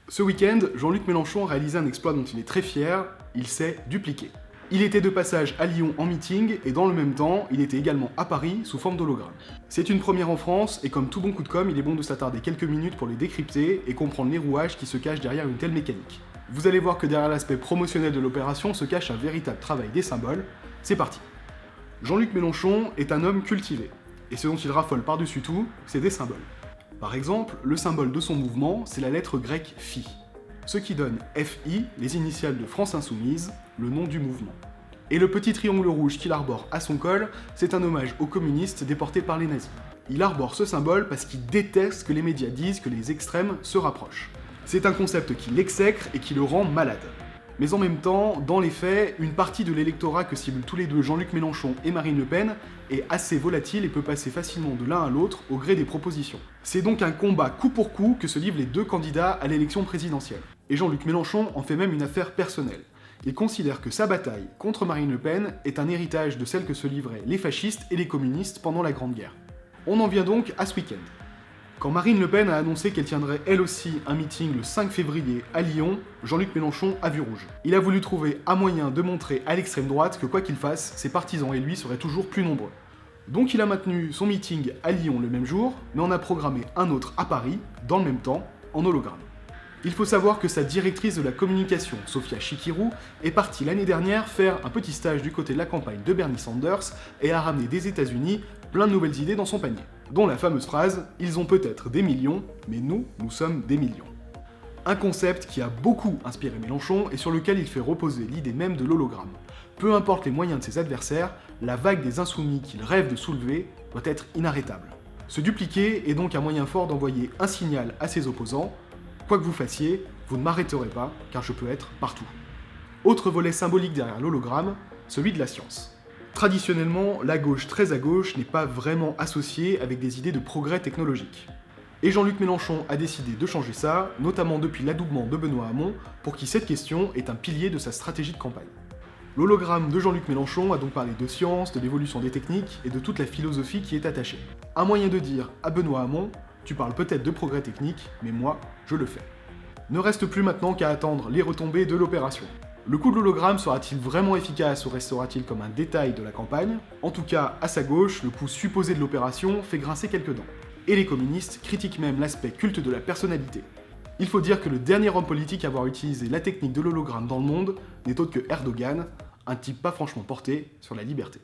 Ce week-end, Jean-Luc Mélenchon a réalisé un exploit dont il est très fier, il s'est dupliqué. Il était de passage à Lyon en meeting, et dans le même temps, il était également à Paris sous forme d'hologramme. C'est une première en France, et comme tout bon coup de com', il est bon de s'attarder quelques minutes pour les décrypter et comprendre les rouages qui se cachent derrière une telle mécanique. Vous allez voir que derrière l'aspect promotionnel de l'opération se cache un véritable travail des symboles. C'est parti. Jean-Luc Mélenchon est un homme cultivé, et ce dont il raffole par-dessus tout, c'est des symboles. Par exemple, le symbole de son mouvement, c'est la lettre grecque Phi, ce qui donne FI, les initiales de France Insoumise, le nom du mouvement. Et le petit triangle rouge qu'il arbore à son col, c'est un hommage aux communistes déportés par les nazis. Il arbore ce symbole parce qu'il déteste que les médias disent que les extrêmes se rapprochent. C'est un concept qui l'exècre et qui le rend malade. Mais en même temps, dans les faits, une partie de l'électorat que ciblent tous les deux Jean-Luc Mélenchon et Marine Le Pen est assez volatile et peut passer facilement de l'un à l'autre au gré des propositions. C'est donc un combat coup pour coup que se livrent les deux candidats à l'élection présidentielle. Et Jean-Luc Mélenchon en fait même une affaire personnelle. Il considère que sa bataille contre Marine Le Pen est un héritage de celle que se livraient les fascistes et les communistes pendant la Grande Guerre. On en vient donc à ce week-end. Quand Marine Le Pen a annoncé qu'elle tiendrait elle aussi un meeting le 5 février à Lyon, Jean-Luc Mélenchon a vu rouge. Il a voulu trouver un moyen de montrer à l'extrême droite que quoi qu'il fasse, ses partisans et lui seraient toujours plus nombreux. Donc il a maintenu son meeting à Lyon le même jour, mais en a programmé un autre à Paris, dans le même temps, en hologramme. Il faut savoir que sa directrice de la communication, Sophia Chikirou, est partie l'année dernière faire un petit stage du côté de la campagne de Bernie Sanders et a ramené des États-Unis plein de nouvelles idées dans son panier, dont la fameuse phrase « Ils ont peut-être des millions, mais nous sommes des millions ». Un concept qui a beaucoup inspiré Mélenchon et sur lequel il fait reposer l'idée même de l'hologramme. Peu importe les moyens de ses adversaires, la vague des insoumis qu'il rêve de soulever doit être inarrêtable. Se dupliquer est donc un moyen fort d'envoyer un signal à ses opposants. Quoi que vous fassiez, vous ne m'arrêterez pas, car je peux être partout. Autre volet symbolique derrière l'hologramme, celui de la science. Traditionnellement, la gauche très à gauche n'est pas vraiment associée avec des idées de progrès technologique. Et Jean-Luc Mélenchon a décidé de changer ça, notamment depuis l'adoubement de Benoît Hamon, pour qui cette question est un pilier de sa stratégie de campagne. L'hologramme de Jean-Luc Mélenchon a donc parlé de science, de l'évolution des techniques et de toute la philosophie qui est attachée. Un moyen de dire à Benoît Hamon: tu parles peut-être de progrès technique, mais moi, je le fais. Ne reste plus maintenant qu'à attendre les retombées de l'opération. Le coup de l'hologramme sera-t-il vraiment efficace ou restera-t-il comme un détail de la campagne? En tout cas, à sa gauche, le coup supposé de l'opération fait grincer quelques dents. Et les communistes critiquent même l'aspect culte de la personnalité. Il faut dire que le dernier homme politique à avoir utilisé la technique de l'hologramme dans le monde n'est autre que Erdogan, un type pas franchement porté sur la liberté.